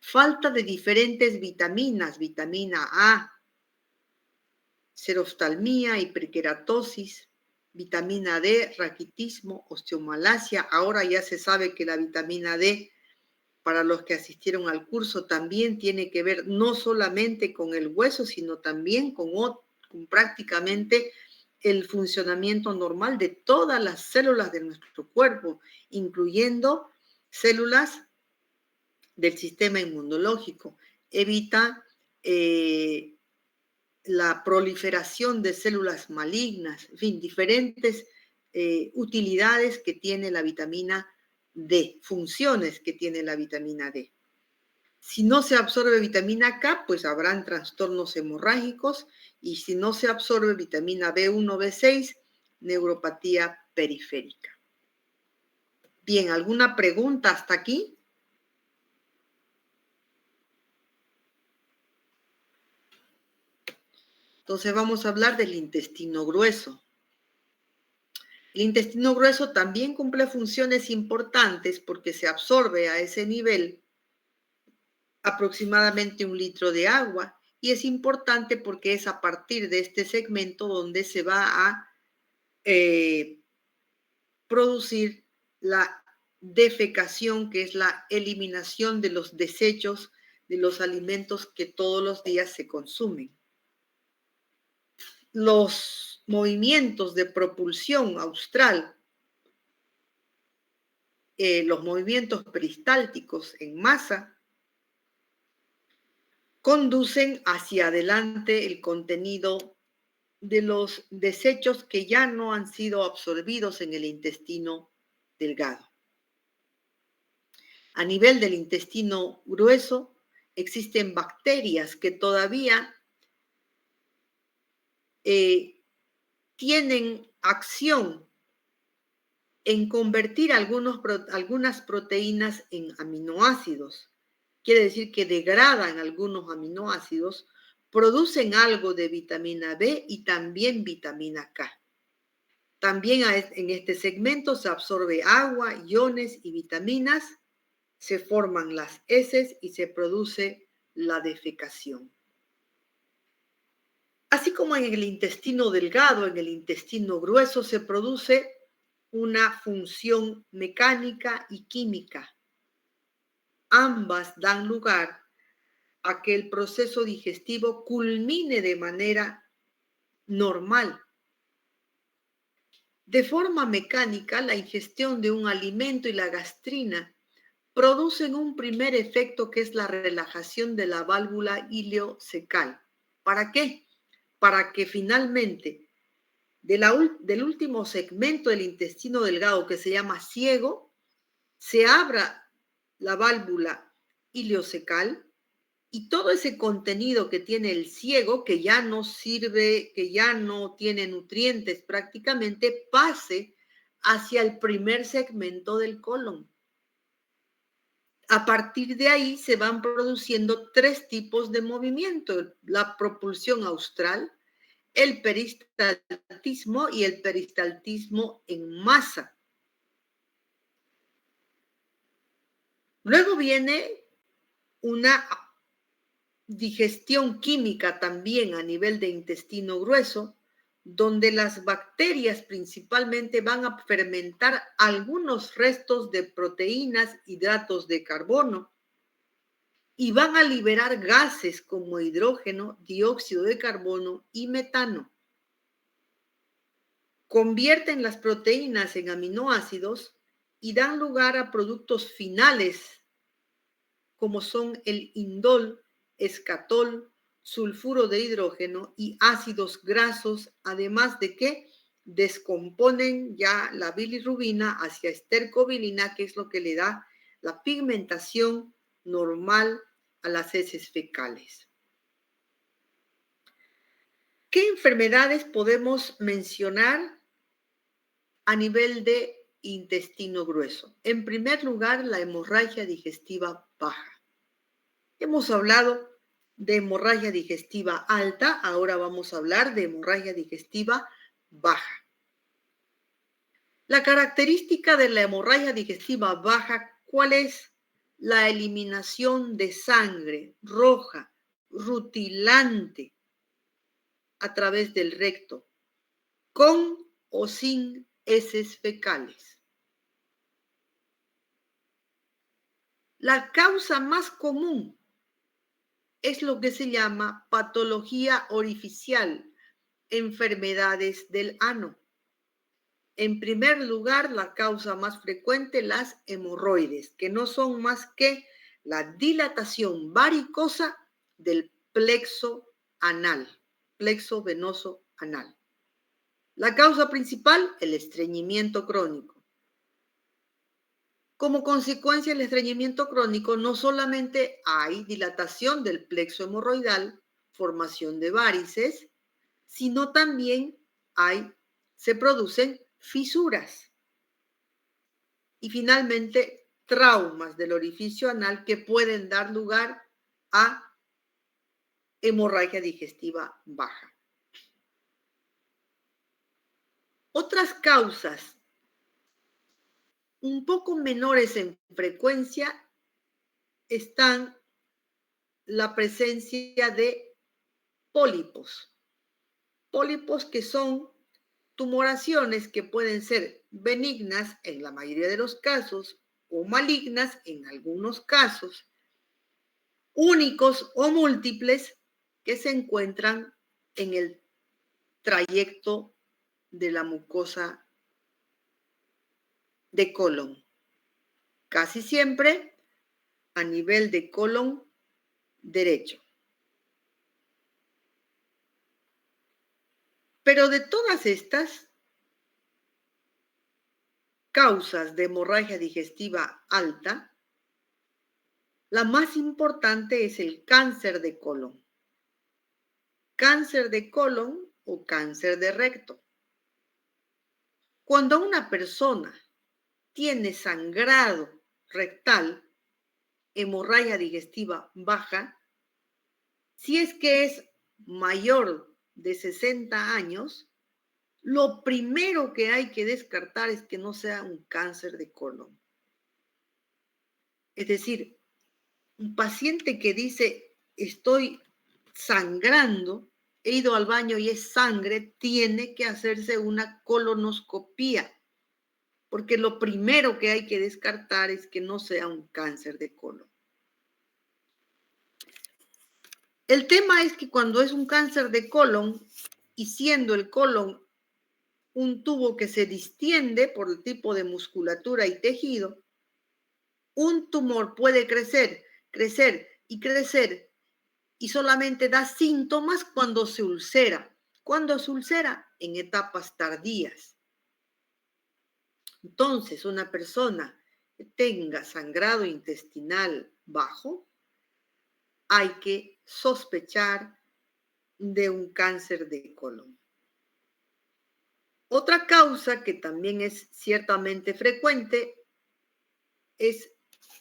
Falta de diferentes vitaminas, vitamina A, seroftalmía, hiperkeratosis, vitamina D, raquitismo, osteomalacia. Ahora ya se sabe que la vitamina D, para los que asistieron al curso, también tiene que ver no solamente con el hueso, sino también con prácticamente el funcionamiento normal de todas las células de nuestro cuerpo, incluyendo células del sistema inmunológico. Evita la proliferación de células malignas, en fin, diferentes utilidades que tiene la vitamina D, funciones que tiene la vitamina D. Si no se absorbe vitamina K, pues habrán trastornos hemorrágicos, y si no se absorbe vitamina B1, B6, neuropatía periférica. Bien, ¿alguna pregunta hasta aquí? Entonces vamos a hablar del intestino grueso. El intestino grueso también cumple funciones importantes porque se absorbe a ese nivel aproximadamente 1 litro de agua, y es importante porque es a partir de este segmento donde se va a producir la defecación, que es la eliminación de los desechos de los alimentos que todos los días se consumen. Los movimientos de propulsión austral, los movimientos peristálticos en masa, conducen hacia adelante el contenido de los desechos que ya no han sido absorbidos en el intestino delgado. A nivel del intestino grueso existen bacterias que todavía tienen acción en convertir algunas proteínas en aminoácidos. Quiere decir que degradan algunos aminoácidos, producen algo de vitamina B y también vitamina K. También en este segmento se absorbe agua, iones y vitaminas, se forman las heces y se produce la defecación. Así como en el intestino delgado, en el intestino grueso se produce una función mecánica y química. Ambas dan lugar a que el proceso digestivo culmine de manera normal. De forma mecánica, la ingestión de un alimento y la gastrina producen un primer efecto que es la relajación de la válvula ileocecal. ¿Para qué? Para que finalmente del último segmento del intestino delgado que se llama ciego, se abra la válvula ileocecal y todo ese contenido que tiene el ciego, que ya no sirve, que ya no tiene nutrientes prácticamente, pase hacia el primer segmento del colon. A partir de ahí se van produciendo 3 tipos de movimiento: la propulsión austral, el peristaltismo y el peristaltismo en masa. Luego viene una digestión química también a nivel de intestino grueso, donde las bacterias principalmente van a fermentar algunos restos de proteínas, hidratos de carbono, y van a liberar gases como hidrógeno, dióxido de carbono y metano. Convierten las proteínas en aminoácidos y dan lugar a productos finales como son el indol, escatol, sulfuro de hidrógeno y ácidos grasos, además de que descomponen ya la bilirrubina hacia estercobilina, que es lo que le da la pigmentación normal a las heces fecales. ¿Qué enfermedades podemos mencionar a nivel de intestino grueso? En primer lugar, la hemorragia digestiva baja. Hemos hablado de hemorragia digestiva alta, ahora vamos a hablar de hemorragia digestiva baja. La característica de la hemorragia digestiva baja, ¿cuál es? La eliminación de sangre roja, rutilante, a través del recto, con o sin heces fecales. La causa más común es lo que se llama patología orificial, enfermedades del ano. En primer lugar, la causa más frecuente, las hemorroides, que no son más que la dilatación varicosa del plexo anal, plexo venoso anal. La causa principal, el estreñimiento crónico. Como consecuencia del estreñimiento crónico, no solamente hay dilatación del plexo hemorroidal, formación de varices, sino también se producen fisuras. Y finalmente, traumas del orificio anal que pueden dar lugar a hemorragia digestiva baja. Otras causas un poco menores en frecuencia están la presencia de pólipos. Pólipos que son tumoraciones que pueden ser benignas en la mayoría de los casos o malignas en algunos casos, únicos o múltiples que se encuentran en el trayecto de la mucosa de colon. Casi siempre a nivel de colon derecho. Pero de todas estas causas de hemorragia digestiva alta, la más importante es el cáncer de colon. Cáncer de colon o cáncer de recto. Cuando una persona tiene sangrado rectal, hemorragia digestiva baja, si es que es mayor de 60 años, lo primero que hay que descartar es que no sea un cáncer de colon. Es decir, un paciente que dice, estoy sangrando, he ido al baño y es sangre, tiene que hacerse una colonoscopía porque lo primero que hay que descartar es que no sea un cáncer de colon. El tema es que cuando es un cáncer de colon y siendo el colon un tubo que se distiende por el tipo de musculatura y tejido, un tumor puede crecer y solamente da síntomas cuando se ulcera. Cuando se ulcera en etapas tardías. Entonces, una persona que tenga sangrado intestinal bajo, hay que sospechar de un cáncer de colon. Otra causa que también es ciertamente frecuente es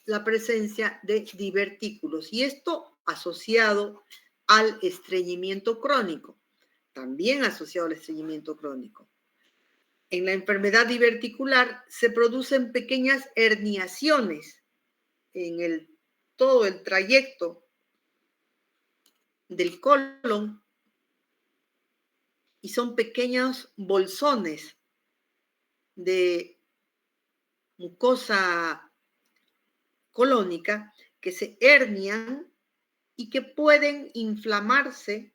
la presencia de divertículos y esto asociado al estreñimiento crónico, también asociado al estreñimiento crónico. En la enfermedad diverticular se producen pequeñas herniaciones en todo el trayecto del colon y son pequeños bolsones de mucosa colónica que se hernian y que pueden inflamarse,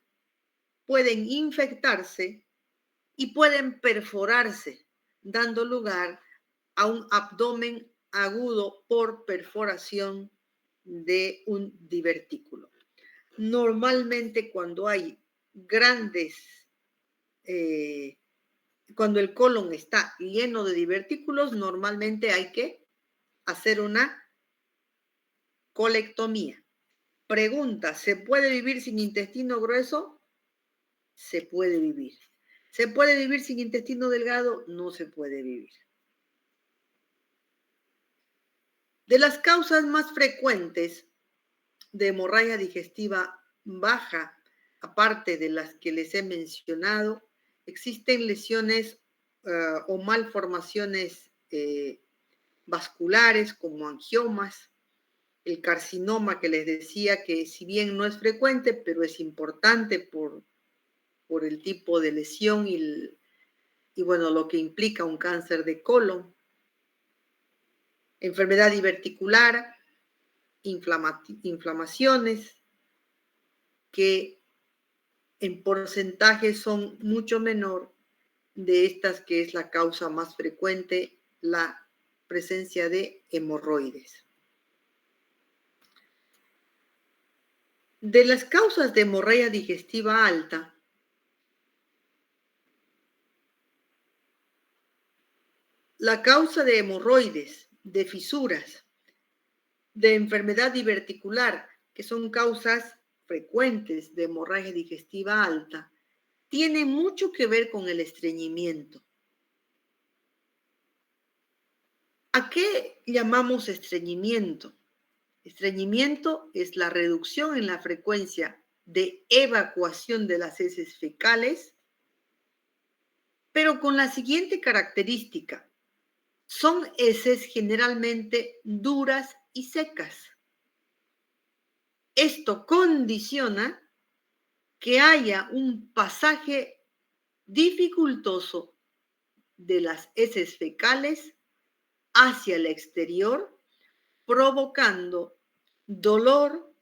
pueden infectarse y pueden perforarse, dando lugar a un abdomen agudo por perforación de un divertículo. Normalmente cuando hay cuando el colon está lleno de divertículos, normalmente hay que hacer una colectomía. Pregunta, ¿se puede vivir sin intestino grueso? Se puede vivir. ¿Se puede vivir sin intestino delgado? No se puede vivir. De las causas más frecuentes de hemorragia digestiva baja, aparte de las que les he mencionado, existen lesiones o malformaciones vasculares como angiomas, el carcinoma que les decía que si bien no es frecuente, pero es importante por el tipo de lesión y bueno, lo que implica un cáncer de colon, enfermedad diverticular, inflamaciones que en porcentaje son mucho menor de estas que es la causa más frecuente, la presencia de hemorroides. De las causas de hemorragia digestiva alta, la causa de hemorroides, de fisuras, de enfermedad diverticular, que son causas frecuentes de hemorragia digestiva alta, tiene mucho que ver con el estreñimiento. ¿A qué llamamos estreñimiento? Estreñimiento es la reducción en la frecuencia de evacuación de las heces fecales, pero con la siguiente característica. Son heces generalmente duras y secas. Esto condiciona que haya un pasaje dificultoso de las heces fecales hacia el exterior, provocando dolor,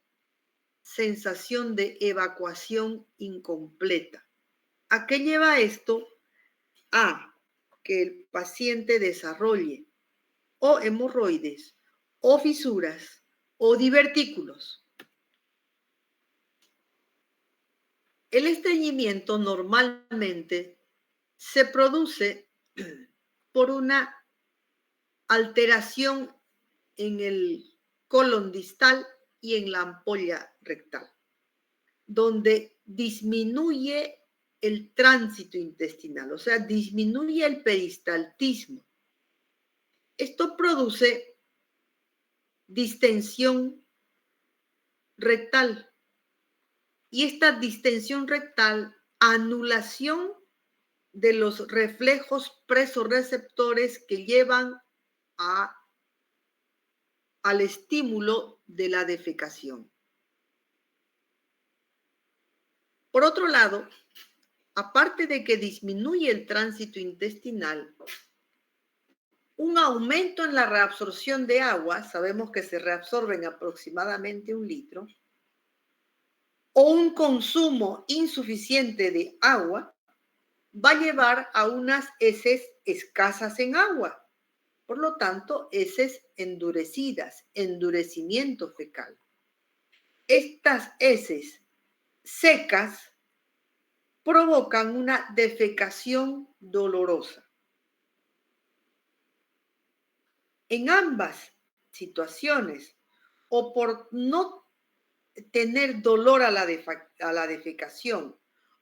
sensación de evacuación incompleta. ¿A qué lleva esto? A que el paciente desarrolle o hemorroides, o fisuras, o divertículos. El estreñimiento normalmente se produce por una alteración en el colon distal y en la ampolla rectal, donde disminuye el tránsito intestinal, o sea, disminuye el peristaltismo. Esto produce distensión rectal y esta distensión rectal, anulación de los reflejos presorreceptores que llevan al estímulo de la defecación. Por otro lado, aparte de que disminuye el tránsito intestinal, un aumento en la reabsorción de agua, sabemos que se reabsorben aproximadamente 1 litro, o un consumo insuficiente de agua, va a llevar a unas heces escasas en agua. Por lo tanto, heces endurecidas, endurecimiento fecal. Estas heces secas provocan una defecación dolorosa. En ambas situaciones, o por no tener dolor a la defecación,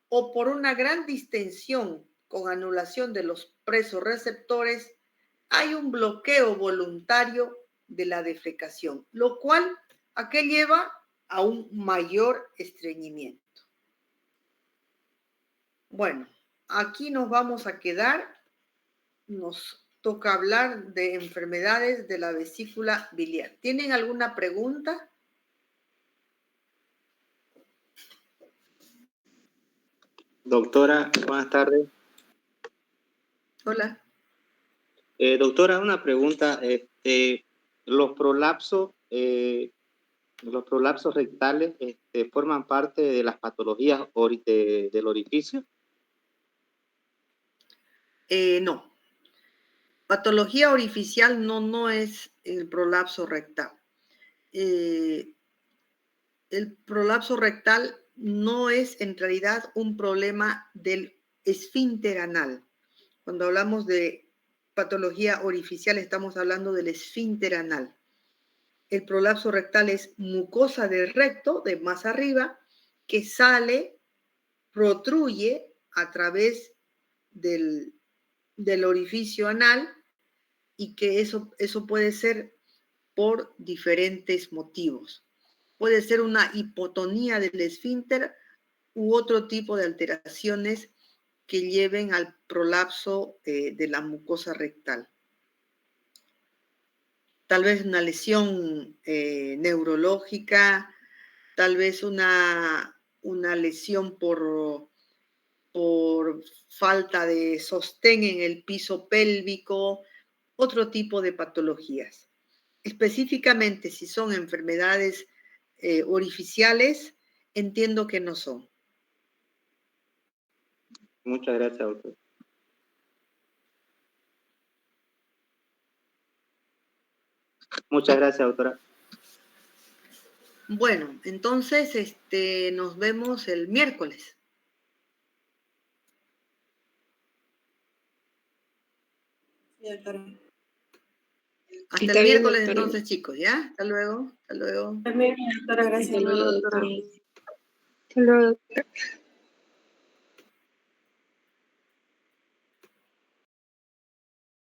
o por una gran distensión con anulación de los presorreceptores, hay un bloqueo voluntario de la defecación, lo cual ¿a qué lleva? A un mayor estreñimiento. Bueno, aquí nos vamos a quedar. Nos toca hablar de enfermedades de la vesícula biliar. ¿Tienen alguna pregunta? Doctora, buenas tardes. Hola. Doctora, una pregunta. ¿Los prolapsos rectales forman parte de las patologías del orificio? No. Patología orificial no es el prolapso rectal. El prolapso rectal no es en realidad un problema del esfínter anal. Cuando hablamos de patología orificial estamos hablando del esfínter anal. El prolapso rectal es mucosa del recto, de más arriba, que sale, protruye a través del orificio anal y que eso puede ser por diferentes motivos. Puede ser una hipotonía del esfínter u otro tipo de alteraciones que lleven al prolapso de la mucosa rectal. Tal vez una lesión neurológica, tal vez una lesión por falta de sostén en el piso pélvico, otro tipo de patologías. Específicamente, si son enfermedades orificiales, entiendo que no son. Muchas gracias, doctor. Muchas gracias, doctora. Bueno, entonces nos vemos el miércoles. Sí, doctora. Hasta Está el bien, miércoles doctora. entonces, chicos, ¿ya? Hasta luego. Hasta luego. También, doctora, gracias. Hasta luego, doctora. Hasta luego, doctora.